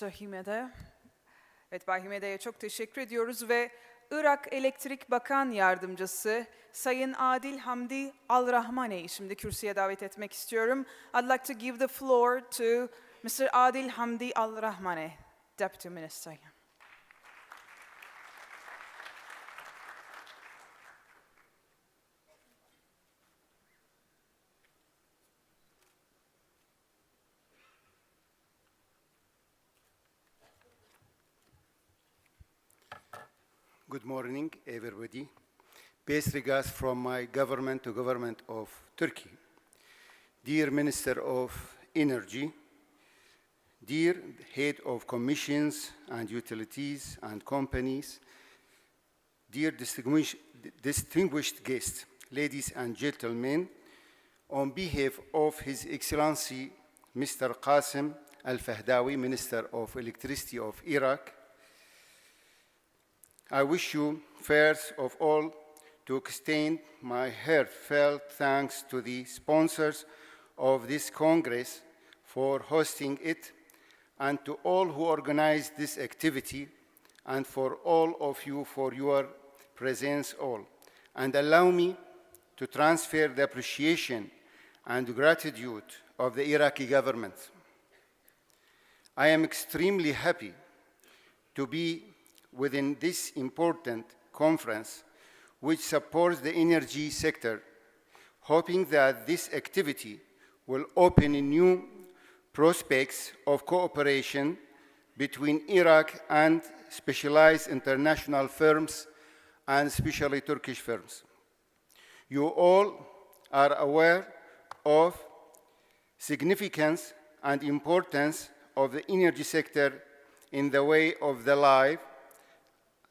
Hime'de. Evet, Bay Hime'de'ye çok teşekkür ediyoruz ve Irak Elektrik Bakan Yardımcısı Sayın Adil Hamdi Al-Rahmane'yi şimdi kürsüye davet etmek istiyorum. I'd like to give the floor to Mr. Adil Hamdi Al-Rahmane, Deputy Minister. Good morning, everybody. Best regards from my government to government of Turkey. Dear Minister of Energy, dear Head of Commissions and Utilities and Companies, dear distinguished guests, ladies and gentlemen, on behalf of His Excellency Mr. Qasim Al-Fahdawi, Minister of Electricity of Iraq, I wish you, first of all, to extend my heartfelt thanks to the sponsors of this Congress for hosting it, and to all who organized this activity, and for all of you for your presence all. And allow me to transfer the appreciation and gratitude of the Iraqi government. I am extremely happy to be within this important conference, which supports the energy sector, hoping that this activity will open new prospects of cooperation between Iraq and specialized international firms, and especially Turkish firms. You all are aware of significance and importance of the energy sector in the way of the life,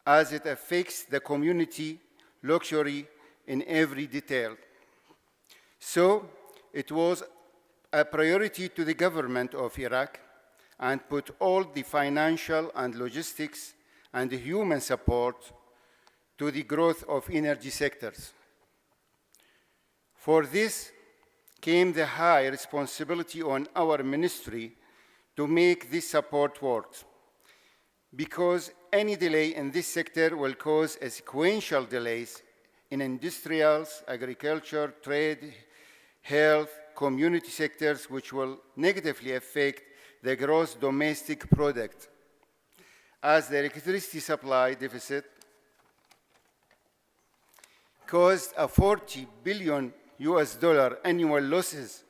as it affects the community luxury in every detail. So it was a priority to the government of Iraq, and put all the financial and logistics and human support to the growth of energy sectors. For this came the high responsibility on our ministry to make this support work, because any delay in this sector will cause sequential delays in industrials, agriculture, trade, health, community sectors, which will negatively affect the gross domestic product, as the electricity supply deficit caused a $40 billion annual losses,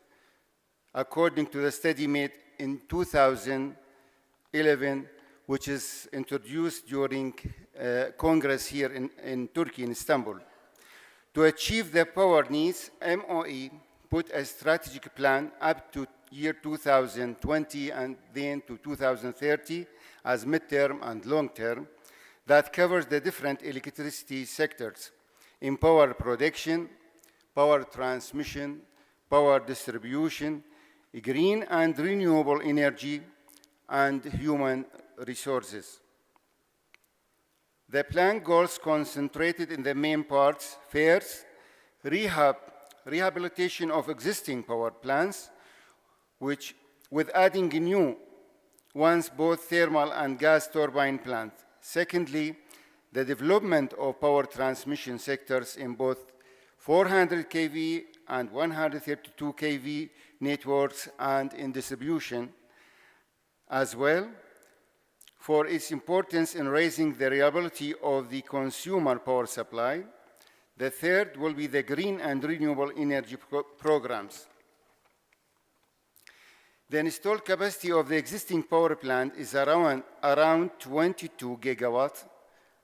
according to the study made in 2011, which is introduced during Congress here in Turkey, in Istanbul. To achieve the power needs, MOE put a strategic plan up to year 2020 and then to 2030 as midterm and long-term that covers the different electricity sectors in power production, power transmission, power distribution, green and renewable energy, and human resources. The plan goals concentrated in the main parts. First, rehabilitation of existing power plants, with adding new ones, both thermal and gas turbine plants. Secondly, the development of power transmission sectors in both 400 kV and 132 kV networks, and in distribution as well, for its importance in raising the reliability of the consumer power supply. The third will be the green and renewable energy programs. The installed capacity of the existing power plant is around 22 gigawatts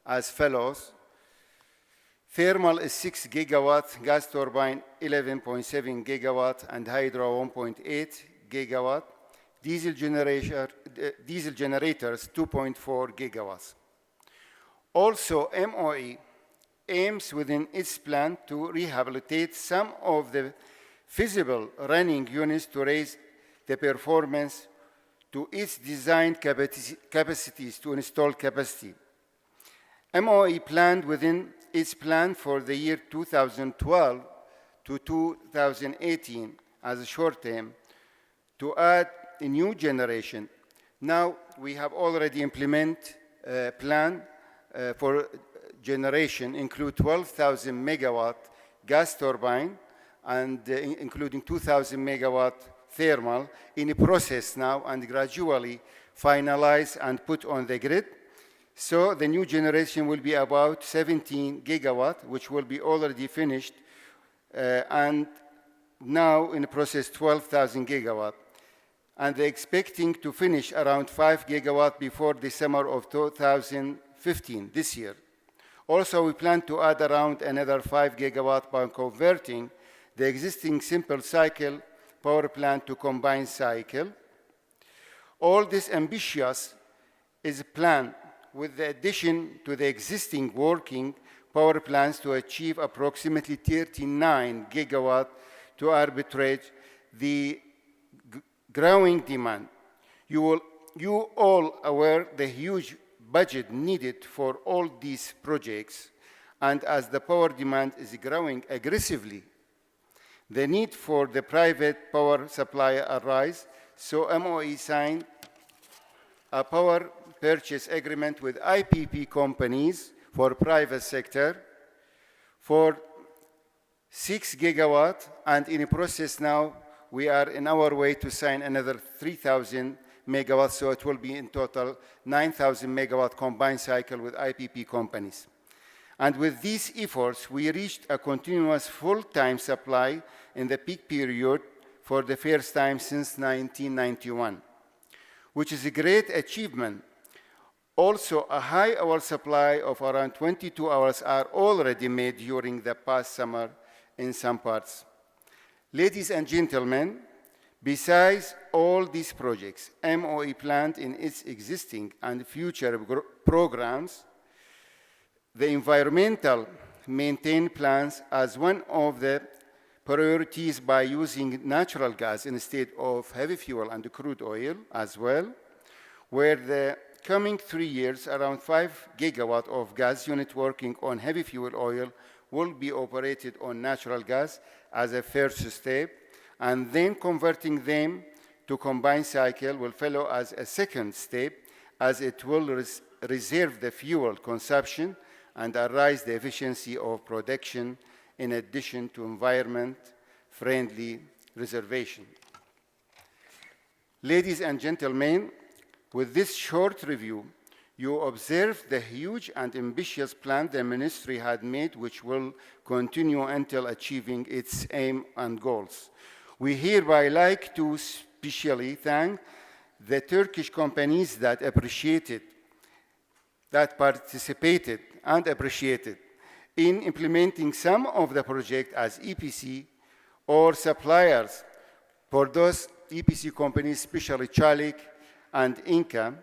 as follows. Thermal is 6 gigawatts, gas turbine 11.7 gigawatts, and hydro 1.8 gigawatt. Diesel generators 2.4 gigawatts. Also, MOE aims within its plan to rehabilitate some of the feasible running units to raise the performance to its designed capacities to install capacity. MOE planned within its plan for the year 2012 to 2018 as a short term to add a new generation Now we have already implemented a plan for generation, include 12,000 megawatt gas turbine and including 2,000 megawatt thermal in a process now and gradually finalized and put on the grid. So the new generation will be about 17 gigawatt, which will be already finished, and now in the process 12,000 gigawatt. And they're expecting to finish around 5 gigawatt before the summer of 2015, this year. Also, we plan to add around another 5 gigawatt by converting the existing simple cycle power plant to combined cycle. All this ambitious is a plan with the addition to the existing working power plants to achieve approximately 39 gigawatt to arbitrage the growing demand. You all aware the huge budget needed for all these projects, and as the power demand is growing aggressively, the need for the private power supply arises, so MOE signed a power purchase agreement with IPP companies for private sector for 6 gigawatt, and in a process now, we are in our way to sign another 3,000 megawatts, so it will be in total 9,000 megawatt combined cycle with IPP companies. And with these efforts, we reached a continuous full-time supply in the peak period for the first time since 1991, which is a great achievement. Also, a high hour supply of around 22 hours are already made during the past summer in some parts. Ladies and gentlemen, besides all these projects, MOE planned in its existing and future programs, the environmental maintain plans as one of the priorities by using natural gas instead of heavy fuel and crude oil as well, where the coming 3 years, around 5 gigawatt of gas unit working on heavy fuel oil will be operated on natural gas as a first step, and then converting them to combined cycle will follow as a second step, as it will reserve the fuel consumption and arise the efficiency of production in addition to environment-friendly reservation. Ladies and gentlemen, with this short review, you observe the huge and ambitious plan the ministry had made, which will continue until achieving its aim and goals. We hereby like to specially thank the Turkish companies that participated and appreciated in implementing some of the project as EPC or suppliers for those EPC companies, especially Çelik and Inca,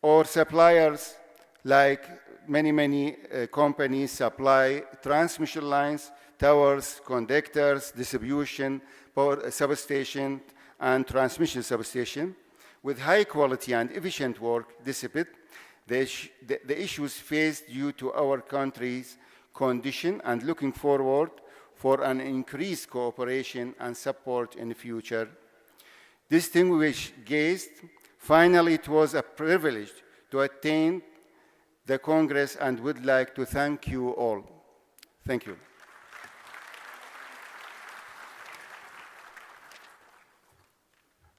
or suppliers like many companies supply transmission lines, towers, conductors, distribution, power substation, and transmission substation. With high quality and efficient work dissipate the issues faced due to our country's condition, and looking forward for an increased cooperation and support in the future. Distinguished guests, finally, it was a privilege to attend the Congress and would like to thank you all. Thank you.